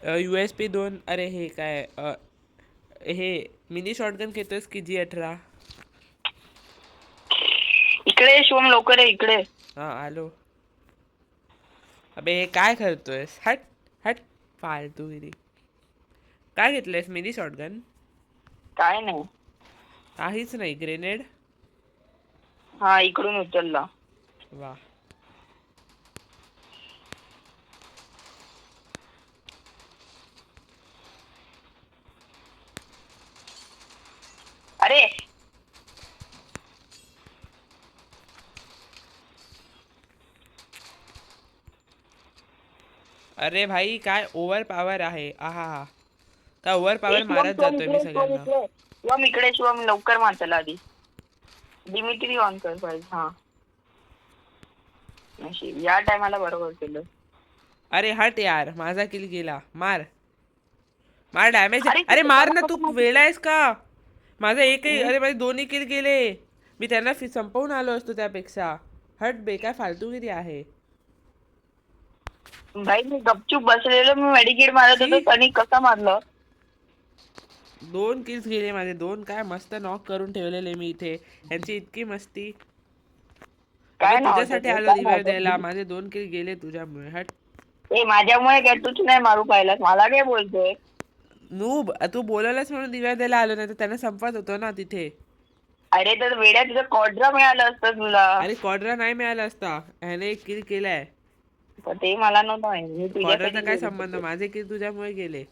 USB 2. अरे हे काय हे मिनी शॉटगन घेतोयस की G18? इकडे शिवम लवकर आहे इकडे. हा आलो. अबे हे काय करतोयस? हट हट फालतूगिरी. काय घेतलंयस? Mini shotgun? काय नाही. काहीच नाही. ग्रेनेड? हा इकडून उचलला. वा. अरे अरे भाई काय ओव्हर पॉवर आहे. आहा हा. काय ओव्हर ए, पॉवर शिवम मारत शिवम जातोय मी इकडे शिवम सगळ्यांना. इकडे शिवम इकडे शिवम लवकर मारताला आधी. डिमिट्री ऑन कर पाहिजे. हा नशीब या टायमाला बरोबर केलं. अरे हट यार, माझा किल गेला. मार मार. डॅमेज. अरे अरे मार ना, तू मला वेळा आहेस का? माझा एकही. अरे माझे 2 किल गेले. मी त्यांना संपवून आलो असतो त्यापेक्षा. हट बे, काय फालतूगिरी आहे. भाई मी गपचूप बसलेलो, मी मेडिकेट मारत शी. होतो आणि कसं मारलं. 2 किल्स गेले माझे. 2 काय मस्त नॉक करून ठेवलेले मी इथे. यांची इतकी मस्ती. अबे काय नाव होतं तुझ्यासाठी ते? आलो काय नाव रिवाइव द्यायला. होतं? माझे 2 किल गेले तुझ्यामुळे. हट. ए माझ्यामुळे काय तूच नाही मारू पाहिलास, मला काय बोलतोय. नूब, तू बोलवलंस म्हणून रिवाइव द्यायला आलो, नाही तर त्यांना संपत होतो ना तिथे. अरे तर वेड्या तुझं कॉड्रा मिळालं असतं तुला. अरे क्वाड्रा नाही मिळाला असता. ह्याने एक किल केलाय. पण ते मला नव्हतं माहिती, मी क्वाड्राचा तुझ्यासाठी काय बोलत संबंध? होते. माझे किल तुझ्यामुळे गेले.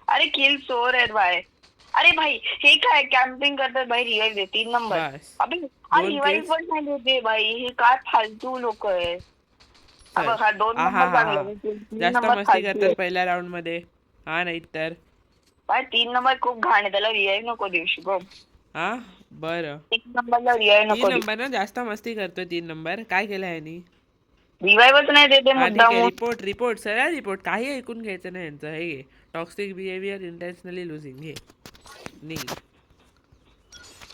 अरे किल चोर आहेत बाय. अरे भाई हे काय कॅम्पिंग करतात भाई. रिवाईव्ह दे 3 नंबर. बस अबे हा 2 रिवाईव्ह किल्स. पण नाही देते भाई. हे काय फालतू लोक आहे. चल. हा 2 हा हा नंबर हा हा. चांगला, 3 जास्त नंबर मस्ती फालतू करतात आहे. पहिल्या राऊंड मध्ये. हा नाही तर. भाई 3 नंबर खूप घाण आहे, त्याला रिवाईव्ह नको देऊ शुभम. हा बरं. 3 नंबरला रिवाईव्ह 3 नको देऊ. नंबर ना, जास्त मस्ती करतोय 3 नंबर. काय केलं ह्यानी? रिवाईव्हच नाही देते हा ठीक आहे. मुद्दामून. रिपोर्ट रिपोर्ट सरळ रिपोर्ट. काही ऐकून घ्यायचं नाही यांचं. हे घे. Toxic behaviour, intentionally losing. घे नाही.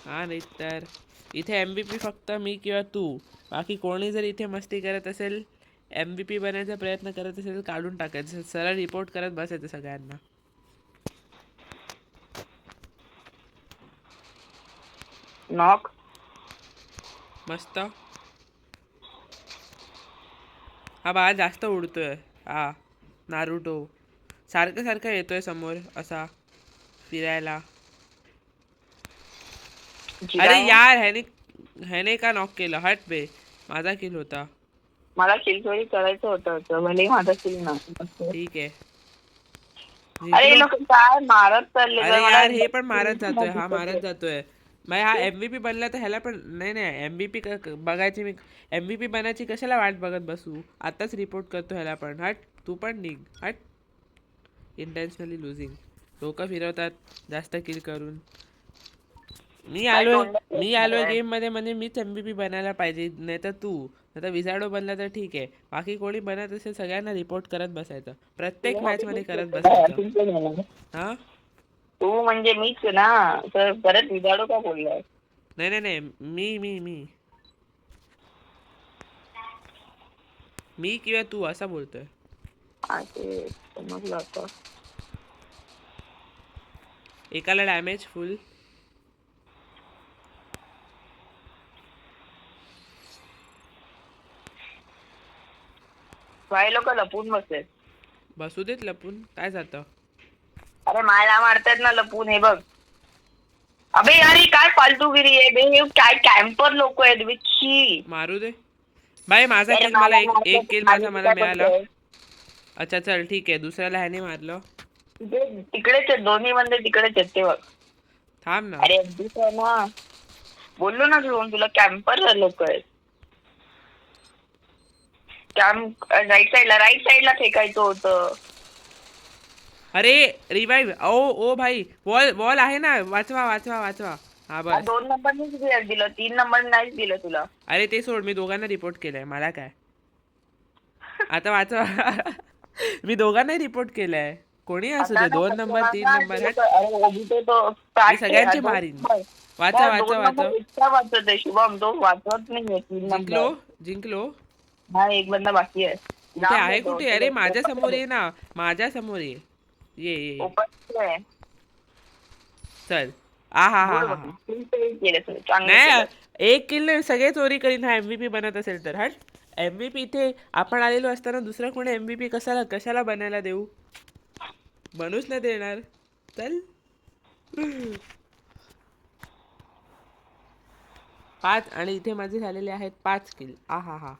हा नाही तर. इथे MVP फक्त मी किंवा तू. बाकी कोणी जर इथे मस्ती करत असेल, MVP बनायचा प्रयत्न करत असेल, काढून टाकायचं. सरळ रिपोर्ट करत बसायचं सगळ्यांना. नॉक. मस्त. हा बाळा जास्त उडतोय. हा नारुटो सारखं सारखं येतोय समोर असा फिरायला. अरे जिराय यार, ह्याने ह्याने का नॉक केलं? हट बे, माझा किल होता. मला किल चोरी करायचं होतं, भले माझा किल ना. ठीक आहे, अरे हे जिंकलो. लोक काय मारत चालले तर अरे मला यार, हे पण मारत एकदम जातोय. हा दिसत मारत आहे. जातोय. मग हा MVP बनला तर ह्याला पण नाही. नाही MVP बघायची मी. MVP बनायची कशाला वाट बघत बसू? आताच रिपोर्ट करतो ह्याला पण. हट. तू पण निघ. हट. Intentionally losing. डोकं फिरवतात जास्त किल करून. मी काय आलोय. मी आलोय तोंड. गेम मध्ये म्हणजे मीच MVP बनायला पाहिजे, नाही तर तू. आता विझार्डो बनला तर ठीक आहे. बाकी कोणी बनत असेल सगळ्यांना रिपोर्ट करत बसायचं. प्रत्येक मॅच मध्ये करत बसायचं. हा तू म्हणजे मीच ना, तर परत विजाडो का बोललाय. नाही नाही नाही. मी मी किंवा तू असा बोलतोय. ते समजलं आता. एकाला डॅमेज फुल. काही लोक लपून बसले. बसू देत लपून, काय जातं. अरे मायला मारतात ना लपून. हे बघ. अबे यार ही काय फालतूगिरी आहे बे. हे काय कॅम्पर लोक आहेत बिच्छी. मारू दे बाई. माझा अरे किल मला मला एक मारतात किल आणि माझा तू मला काय मिळाला. बघतोय. अच्छा चल ठीक आहे. दुसऱ्याला ह्याने मारलं. तिकडेच आहेत दोन्ही बंदे, तिकडेच आहेत ते बघ. थांब ना. अरे अगदीच आहे ना. बोललो ना तुला कॅम्पर लोक आहेत. राईट साईडला फेकायचं होतं. अरे रिवाइव. ओ भाई, वॉल वॉल आहे ना. वाचवा वाचवा वाचवा. हा बस. 2 नंबरनीच दिलं, 3 नंबर नाहीच दिलं तुला. अरे ते सोड, मी दोघांना रिपोर्ट केलंय. मला काय आता वाचवा. मी दोघांनाही रिपोर्ट केलंय. कोणी असू दे, 2 नंबर 3 नंबर हट. अरे ओबीतो तो मी start सगळ्यांचे आहे, मारीन. दोन वाचा दोन वाचा नंबर वाचा. इतका वाचत आहे शुभम, तो वाचवत नाहीये 3 जिंकलो नंबर. जिंकलो. हा एक बंदा बाकी आहे. कुठे लांब आहे, तो, कुठे? अरे माझ्या समोर ये ना, माझ्या समोर ये. ये. ओपन आहे. चल. आ हा हा गुड हा बघ, हा. तीन ते केले तुम्ही, चांगलं नाही, केलं. एक किल नाही, सगळे चोरी करीन हा MVP बनत असेल तर. हट. MVP इथे आपण आलेलो असताना दुसरा कोणी MVP कशाला कशाला बनायला देऊ? बनूच नाही देणार. चल. 5 आणि इथे माझे झालेले आहेत 5 किल. आ हा हा.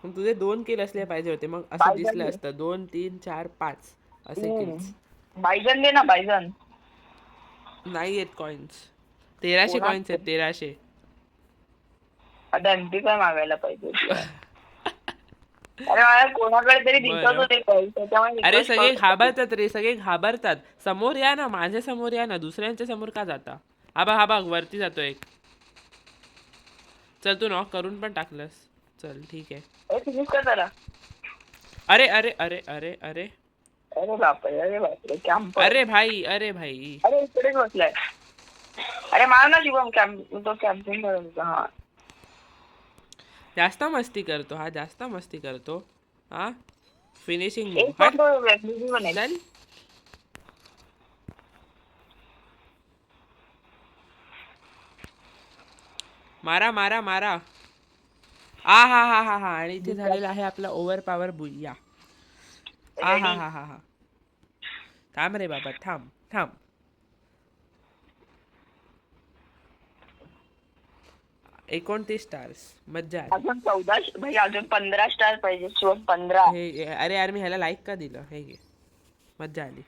पण तुझे 2 किल असले पाहिजे होते, मग असं बायजन दिसलं दे. असतं. 2 3 4 5 असे किल्स. बायजन दे ना बायजन. नाही आहेत कॉइन्स. 1300 कॉइन्स आहेत, 1300. आता एमपी काय मागायला पाहिजे होती यार. अरे मला कोणाकडे तरी दिसत बरं. होते पैसे, त्यामुळे अरे request सगळे करू शकतो. घाबरतात रे, सगळे घाबरतात. समोर या ना, माझ्या समोर या ना, दुसऱ्यांच्या समोर का जाता? हा बघ वरती जातो एक. चल, तू नॉक करून पण टाकलंस. चल ठीक आहे. अरे फिनिश कर त्याला. अरे अरे अरे अरे अरे अरे बापरे कॅम्पर. अरे भाई, अरे भाई. अरे इकडेच बसलाय. अरे मार ना शुभम, कॅम्प तो कॅम्पिंग करत होता. हा जास्त मस्ती करतो हा, जास्त मस्ती करतो हा. फिनिशिंग एक हट. तो वेबलिझी बनेल. चल. मारा मारा मारा. हा आणि इथे झालेला आहे आपला ओव्हर पॉवर बुया. हा. थांब रे बाबा, थांब थांब. 29 स्टार्स, मज्जा आली. अजून 14 भाई, अजून 15 स्टार पाहिजे शुभम, 15. हे अरे यार, मी ह्याला लाईक का दिलं? हे घे, मज्जा आली.